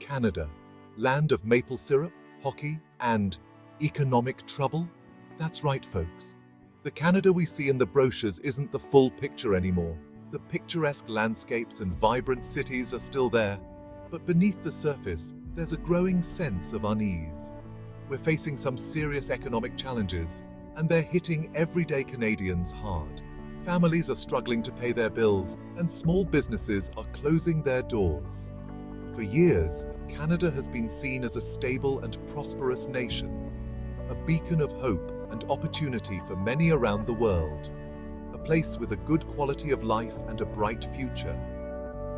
Canada, land of maple syrup, hockey, and economic trouble? That's right, folks. The Canada we see in the brochures isn't the full picture anymore. The picturesque landscapes and vibrant cities are still there, but beneath the surface, there's a growing sense of unease. We're facing some serious economic challenges, and they're hitting everyday Canadians hard. Families are struggling to pay their bills, and small businesses are closing their doors. For years, Canada has been seen as a stable and prosperous nation, a beacon of hope and opportunity for many around the world, a place with a good quality of life and a bright future.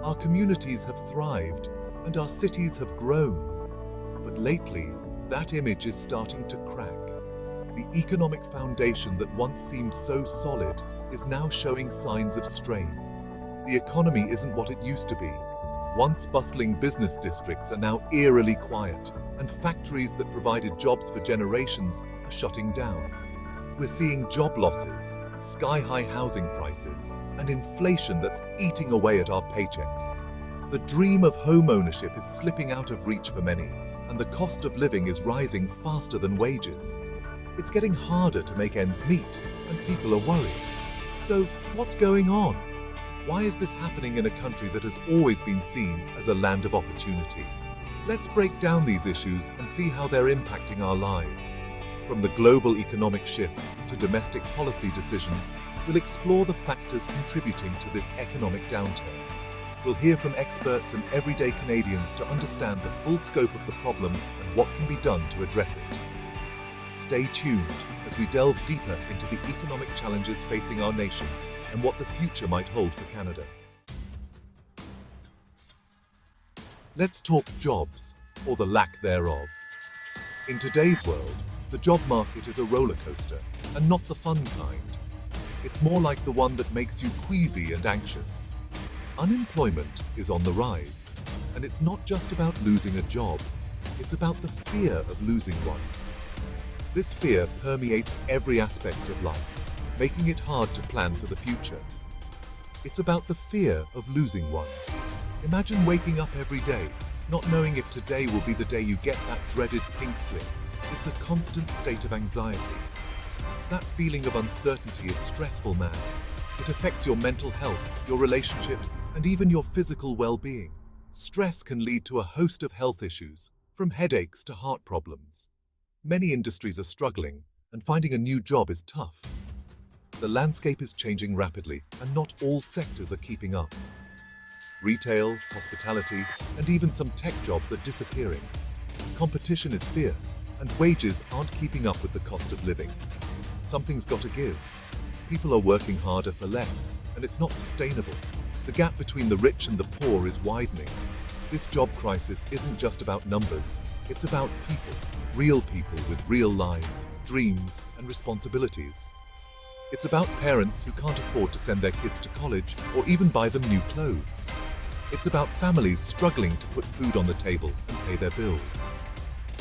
Our communities have thrived, and our cities have grown. But lately, that image is starting to crack. The economic foundation that once seemed so solid is now showing signs of strain. The economy isn't what it used to be. Once bustling business districts are now eerily quiet, and factories that provided jobs for generations are shutting down. We're seeing job losses, sky-high housing prices, and inflation that's eating away at our paychecks. The dream of home ownership is slipping out of reach for many, and the cost of living is rising faster than wages. It's getting harder to make ends meet, and people are worried. So, what's going on? Why is this happening in a country that has always been seen as a land of opportunity? Let's break down these issues and see how they're impacting our lives. From the global economic shifts to domestic policy decisions, we'll explore the factors contributing to this economic downturn. We'll hear from experts and everyday Canadians to understand the full scope of the problem and what can be done to address it. Stay tuned as we delve deeper into the economic challenges facing our nation and what the future might hold for Canada. Let's talk jobs, or the lack thereof. In today's world, the job market is a roller coaster, and not the fun kind. It's more like the one that makes you queasy and anxious. Unemployment is on the rise, and it's not just about losing a job, it's about the fear of losing one. This fear permeates every aspect of life, making it hard to plan for the future. It's about the fear of losing one. Imagine waking up every day, not knowing if today will be the day you get that dreaded pink slip. It's a constant state of anxiety. That feeling of uncertainty is stressful, man. It affects your mental health, your relationships, and even your physical well-being. Stress can lead to a host of health issues, from headaches to heart problems. Many industries are struggling, and finding a new job is tough. The landscape is changing rapidly, and not all sectors are keeping up. Retail, hospitality, and even some tech jobs are disappearing. Competition is fierce, and wages aren't keeping up with the cost of living. Something's got to give. People are working harder for less, and it's not sustainable. The gap between the rich and the poor is widening. This job crisis isn't just about numbers, it's about people. Real people with real lives, dreams, and responsibilities. It's about parents who can't afford to send their kids to college or even buy them new clothes. It's about families struggling to put food on the table and pay their bills.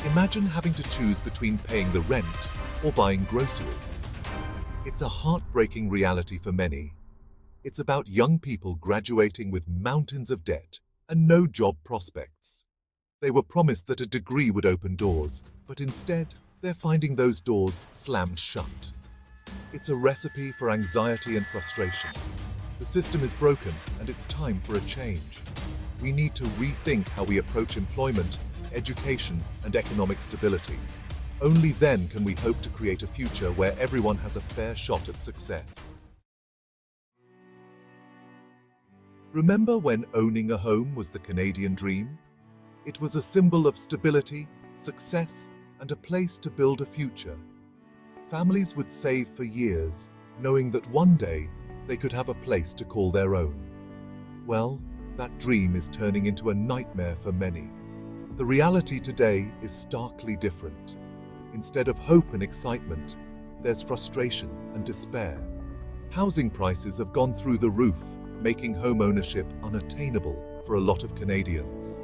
Imagine having to choose between paying the rent or buying groceries. It's a heartbreaking reality for many. It's about young people graduating with mountains of debt and no job prospects. They were promised that a degree would open doors, but instead, they're finding those doors slammed shut. It's a recipe for anxiety and frustration. The system is broken, and it's time for a change. We need to rethink how we approach employment, education, and economic stability. Only then can we hope to create a future where everyone has a fair shot at success. Remember when owning a home was the Canadian dream? It was a symbol of stability, success, and a place to build a future. Families would save for years, knowing that one day they could have a place to call their own. Well, that dream is turning into a nightmare for many. The reality today is starkly different. Instead of hope and excitement, there's frustration and despair. Housing prices have gone through the roof, making home ownership unattainable for a lot of Canadians.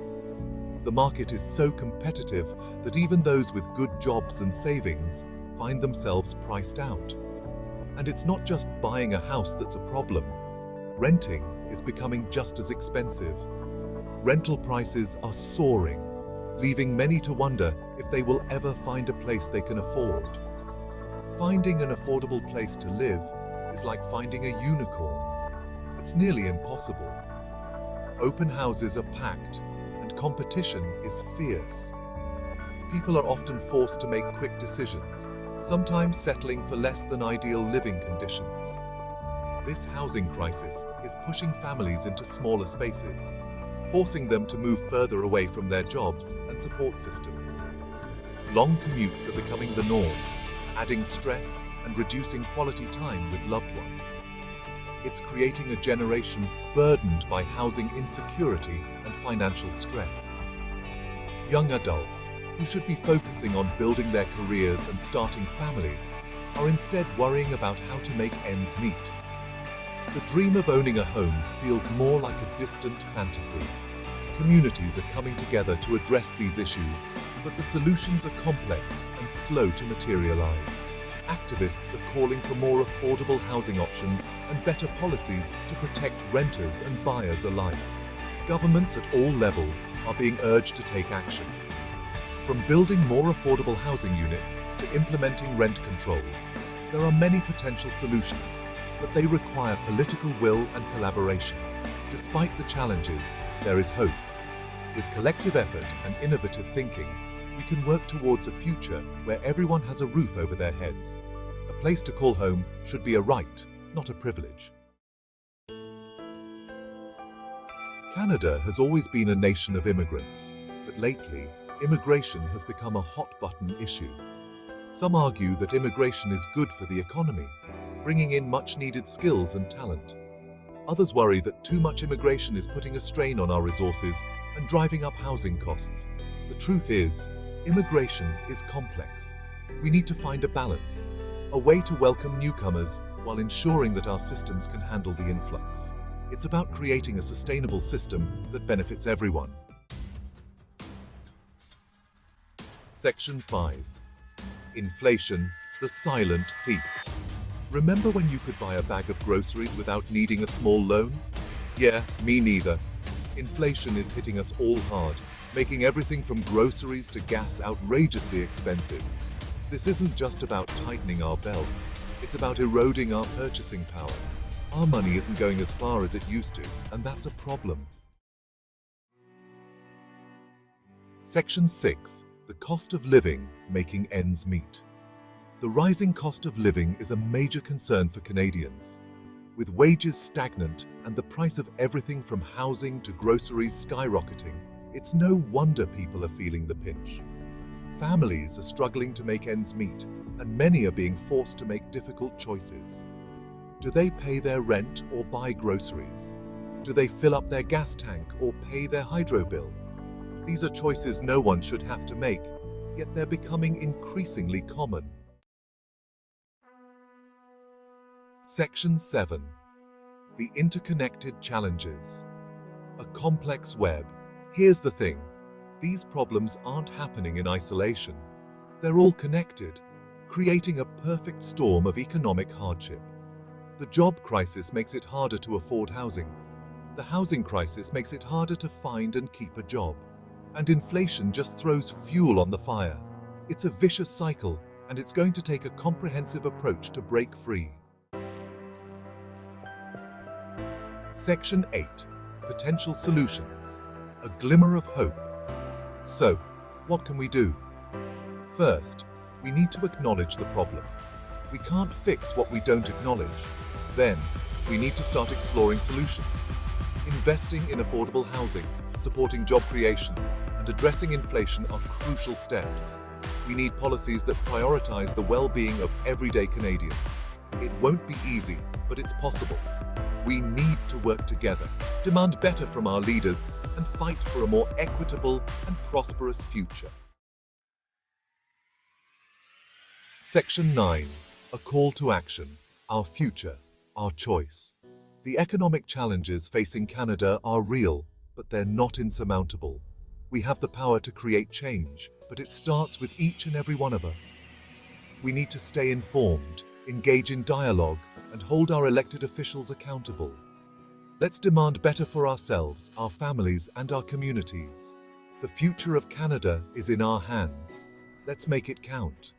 The market is so competitive that even those with good jobs and savings find themselves priced out. And it's not just buying a house that's a problem. Renting is becoming just as expensive. Rental prices are soaring, leaving many to wonder if they will ever find a place they can afford. Finding an affordable place to live is like finding a unicorn. It's nearly impossible. Open houses are packed, and competition is fierce. People are often forced to make quick decisions, sometimes settling for less than ideal living conditions. This housing crisis is pushing families into smaller spaces, forcing them to move further away from their jobs and support systems. Long commutes are becoming the norm, adding stress and reducing quality time with loved ones. It's creating a generation burdened by housing insecurity and financial stress. Young adults, who should be focusing on building their careers and starting families, are instead worrying about how to make ends meet. The dream of owning a home feels more like a distant fantasy. Communities are coming together to address these issues, but the solutions are complex and slow to materialize. Activists are calling for more affordable housing options and better policies to protect renters and buyers alike. Governments at all levels are being urged to take action. From building more affordable housing units to implementing rent controls, there are many potential solutions, but they require political will and collaboration. Despite the challenges, there is hope. With collective effort and innovative thinking, we can work towards a future where everyone has a roof over their heads. A place to call home should be a right, not a privilege. Canada has always been a nation of immigrants, but lately, immigration has become a hot-button issue. Some argue that immigration is good for the economy, bringing in much-needed skills and talent. Others worry that too much immigration is putting a strain on our resources and driving up housing costs. The truth is, immigration is complex. We need to find a balance, a way to welcome newcomers while ensuring that our systems can handle the influx. It's about creating a sustainable system that benefits everyone. Section 5. Inflation, the silent thief. Remember when you could buy a bag of groceries without needing a small loan? Yeah, me neither. Inflation is hitting us all hard, making everything from groceries to gas outrageously expensive. This isn't just about tightening our belts, it's about eroding our purchasing power. Our money isn't going as far as it used to, and that's a problem. Section 6. The cost of living, making ends meet. The rising cost of living is a major concern for Canadians. With wages stagnant and the price of everything from housing to groceries skyrocketing, it's no wonder people are feeling the pinch. Families are struggling to make ends meet, and many are being forced to make difficult choices. Do they pay their rent or buy groceries? Do they fill up their gas tank or pay their hydro bill? These are choices no one should have to make, yet they're becoming increasingly common. Section 7. The interconnected challenges. A complex web. Here's the thing. These problems aren't happening in isolation. They're all connected, creating a perfect storm of economic hardship. The job crisis makes it harder to afford housing. The housing crisis makes it harder to find and keep a job. And inflation just throws fuel on the fire. It's a vicious cycle, and it's going to take a comprehensive approach to break free. Section 8. Potential solutions. A glimmer of hope. So, what can we do? First, we need to acknowledge the problem. We can't fix what we don't acknowledge. Then, we need to start exploring solutions. Investing in affordable housing, supporting job creation, and addressing inflation are crucial steps. We need policies that prioritize the well-being of everyday Canadians. It won't be easy, but it's possible. We need to work together, demand better from our leaders, and fight for a more equitable and prosperous future. Section 9. A call to action. Our future, our choice. The economic challenges facing Canada are real, but they're not insurmountable. We have the power to create change, but it starts with each and every one of us. We need to stay informed, engage in dialogue, and hold our elected officials accountable. Let's demand better for ourselves, our families, and our communities. The future of Canada is in our hands. Let's make it count.